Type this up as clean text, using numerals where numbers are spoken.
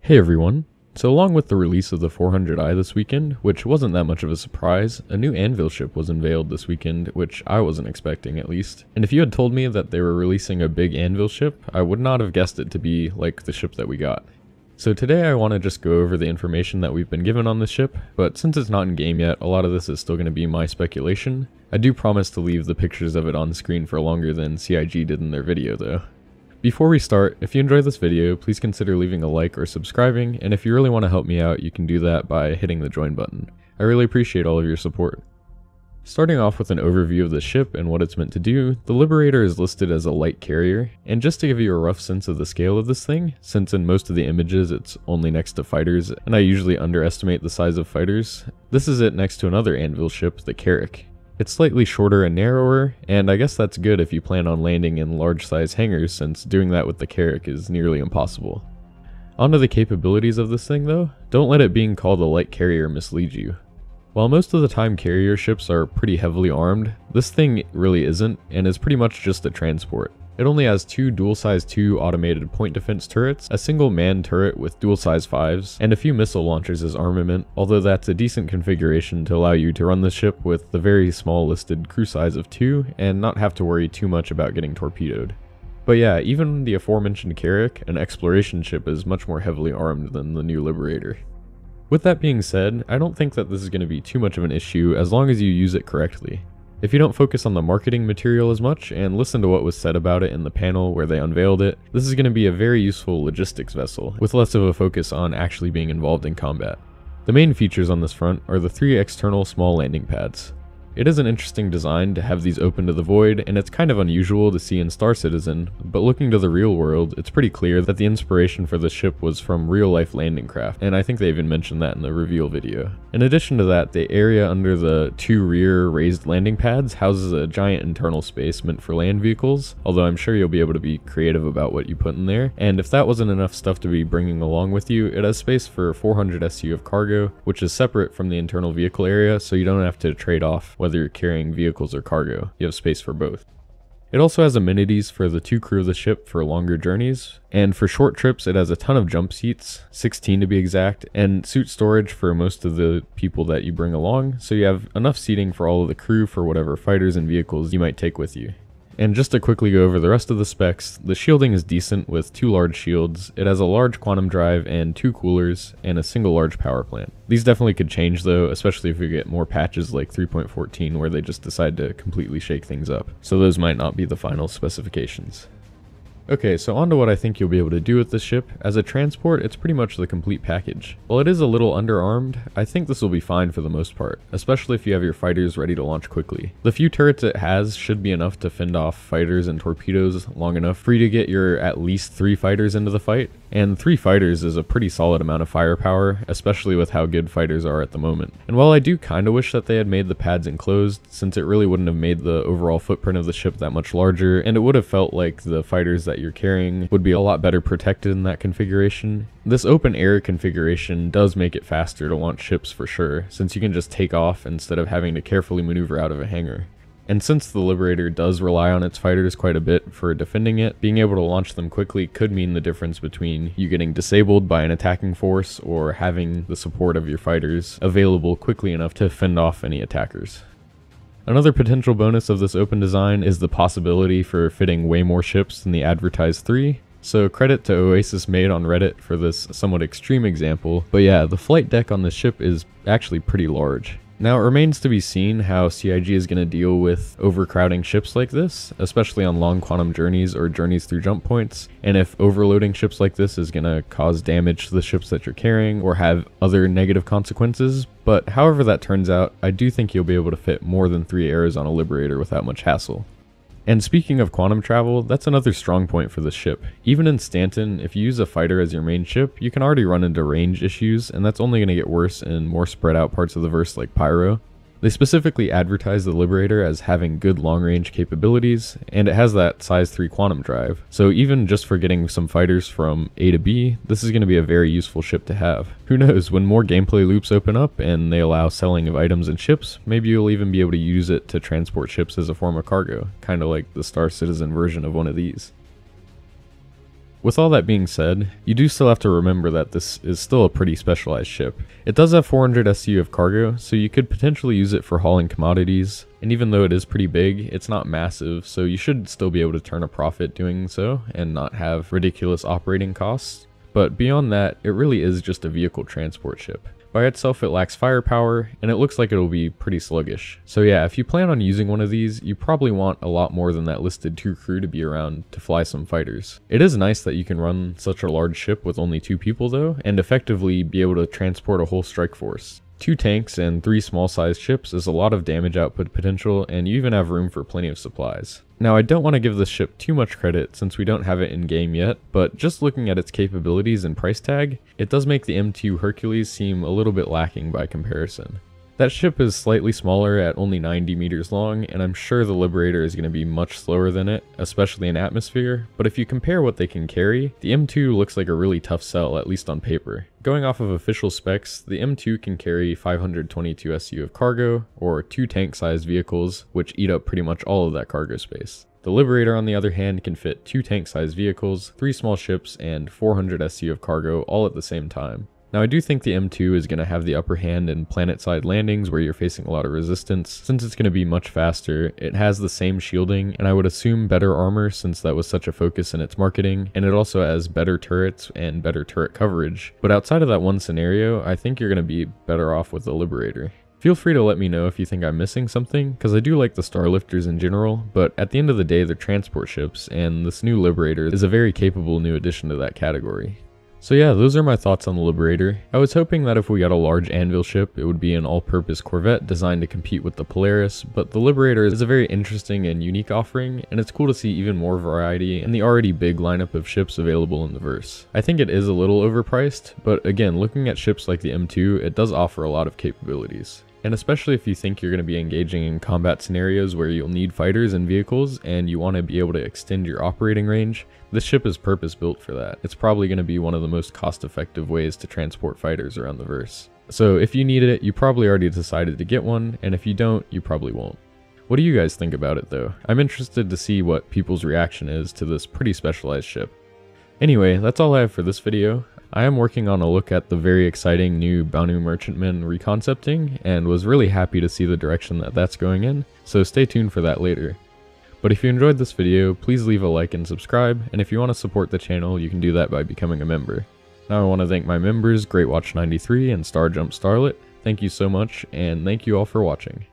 Hey everyone! So along with the release of the 400i this weekend, which wasn't that much of a surprise, a new Anvil ship was unveiled this weekend, which I wasn't expecting at least. And if you had told me that they were releasing a big Anvil ship, I would not have guessed it to be like the ship that we got. So today I want to just go over the information that we've been given on this ship, but since it's not in game yet, a lot of this is still going to be my speculation. I do promise to leave the pictures of it on screen for longer than CIG did in their video though. Before we start, if you enjoyed this video, please consider leaving a like or subscribing, and if you really want to help me out, you can do that by hitting the join button. I really appreciate all of your support. Starting off with an overview of the ship and what it's meant to do, the Liberator is listed as a light carrier, and just to give you a rough sense of the scale of this thing, since in most of the images it's only next to fighters, and I usually underestimate the size of fighters, this is it next to another Anvil ship, the Carrack. It's slightly shorter and narrower, and I guess that's good if you plan on landing in large size hangars, since doing that with the Carrack is nearly impossible. Onto the capabilities of this thing though, don't let it being called a light carrier mislead you. While most of the time carrier ships are pretty heavily armed, this thing really isn't, and is pretty much just a transport. It only has two dual-size 2 automated point defense turrets, a single manned turret with dual-size 5s, and a few missile launchers as armament, although that's a decent configuration to allow you to run the ship with the very small listed crew size of 2 and not have to worry too much about getting torpedoed. But yeah, even the aforementioned Carrack, an exploration ship, is much more heavily armed than the new Liberator. With that being said, I don't think that this is going to be too much of an issue as long as you use it correctly. If you don't focus on the marketing material as much and listen to what was said about it in the panel where they unveiled it, this is going to be a very useful logistics vessel, with less of a focus on actually being involved in combat. The main features on this front are the 3 external small landing pads. It is an interesting design to have these open to the void, and it's kind of unusual to see in Star Citizen, but looking to the real world, it's pretty clear that the inspiration for the ship was from real-life landing craft, and I think they even mentioned that in the reveal video. In addition to that, the area under the 2 rear raised landing pads houses a giant internal space meant for land vehicles, although I'm sure you'll be able to be creative about what you put in there, and if that wasn't enough stuff to be bringing along with you, it has space for 400 SU of cargo, which is separate from the internal vehicle area, so you don't have to trade off whether you're carrying vehicles or cargo. You have space for both. It also has amenities for the 2 crew of the ship for longer journeys, and for short trips it has a ton of jump seats, 16 to be exact, and suit storage for most of the people that you bring along, so you have enough seating for all of the crew for whatever fighters and vehicles you might take with you. And just to quickly go over the rest of the specs, the shielding is decent with 2 large shields, it has a large quantum drive and 2 coolers, and a single large power plant. These definitely could change though, especially if we get more patches like 3.14 where they just decide to completely shake things up. So those might not be the final specifications. Okay, so on to what I think you'll be able to do with this ship. As a transport, it's pretty much the complete package. While it is a little underarmed, I think this will be fine for the most part, especially if you have your fighters ready to launch quickly. The few turrets it has should be enough to fend off fighters and torpedoes long enough for you to get your at least 3 fighters into the fight, and 3 fighters is a pretty solid amount of firepower, especially with how good fighters are at the moment. And while I do kinda wish that they had made the pads enclosed, since it really wouldn't have made the overall footprint of the ship that much larger, and it would have felt like the fighters that you're carrying would be a lot better protected in that configuration. This open air configuration does make it faster to launch ships for sure, since you can just take off instead of having to carefully maneuver out of a hangar. And since the Liberator does rely on its fighters quite a bit for defending it, being able to launch them quickly could mean the difference between you getting disabled by an attacking force or having the support of your fighters available quickly enough to fend off any attackers. Another potential bonus of this open design is the possibility for fitting way more ships than the advertised 3. So credit to Oasis Made on Reddit for this somewhat extreme example, but yeah, the flight deck on this ship is actually pretty large. Now it remains to be seen how CIG is going to deal with overcrowding ships like this, especially on long quantum journeys or journeys through jump points, and if overloading ships like this is going to cause damage to the ships that you're carrying or have other negative consequences, but however that turns out, I do think you'll be able to fit more than 3 arrows on a Liberator without much hassle. And speaking of quantum travel, that's another strong point for this ship. Even in Stanton, if you use a fighter as your main ship, you can already run into range issues, and that's only going to get worse in more spread out parts of the verse like Pyro. They specifically advertise the Liberator as having good long-range capabilities, and it has that size 3 quantum drive, so even just for getting some fighters from A to B, this is going to be a very useful ship to have. Who knows, when more gameplay loops open up and they allow selling of items and ships, maybe you'll even be able to use it to transport ships as a form of cargo, kinda like the Star Citizen version of one of these. With all that being said, you do still have to remember that this is still a pretty specialized ship. It does have 400 SU of cargo, so you could potentially use it for hauling commodities, and even though it is pretty big, it's not massive, so you should still be able to turn a profit doing so and not have ridiculous operating costs. But beyond that, it really is just a vehicle transport ship. By itself, it lacks firepower, and it looks like it'll be pretty sluggish. So yeah, if you plan on using one of these, you probably want a lot more than that listed 2 crew to be around to fly some fighters. It is nice that you can run such a large ship with only 2 people though, and effectively be able to transport a whole strike force. 2 tanks and 3 small-sized ships is a lot of damage output potential, and you even have room for plenty of supplies. Now, I don't want to give this ship too much credit since we don't have it in game yet, but just looking at its capabilities and price tag, it does make the M2 Hercules seem a little bit lacking by comparison. That ship is slightly smaller at only 90 meters long, and I'm sure the Liberator is going to be much slower than it, especially in atmosphere, but if you compare what they can carry, the M2 looks like a really tough sell, at least on paper. Going off of official specs, the M2 can carry 522 SU of cargo, or 2 tank-sized vehicles, which eat up pretty much all of that cargo space. The Liberator, on the other hand, can fit 2 tank-sized vehicles, 3 small ships, and 400 SU of cargo all at the same time. Now, I do think the M2 is going to have the upper hand in planet-side landings where you're facing a lot of resistance. Since it's going to be much faster, it has the same shielding, and I would assume better armor since that was such a focus in its marketing, and it also has better turrets and better turret coverage. But outside of that one scenario, I think you're going to be better off with the Liberator. Feel free to let me know if you think I'm missing something, because I do like the Starlifters in general, but at the end of the day they're transport ships, and this new Liberator is a very capable new addition to that category. So yeah, those are my thoughts on the Liberator. I was hoping that if we got a large Anvil ship, it would be an all-purpose corvette designed to compete with the Polaris, but the Liberator is a very interesting and unique offering, and it's cool to see even more variety in the already big lineup of ships available in the verse. I think it is a little overpriced, but again, looking at ships like the M2, it does offer a lot of capabilities. And especially if you think you're going to be engaging in combat scenarios where you'll need fighters and vehicles and you want to be able to extend your operating range, this ship is purpose built for that. It's probably going to be one of the most cost-effective ways to transport fighters around the verse. So if you need it, you probably already decided to get one, and if you don't, you probably won't. What do you guys think about it though? I'm interested to see what people's reaction is to this pretty specialized ship. Anyway, that's all I have for this video. I am working on a look at the very exciting new Banu Merchantman reconcepting, and was really happy to see the direction that that's going in, so stay tuned for that later. But if you enjoyed this video, please leave a like and subscribe, and if you want to support the channel, you can do that by becoming a member. Now I want to thank my members, GreatWatch93 and StarJump Starlet. Thank you so much, and thank you all for watching.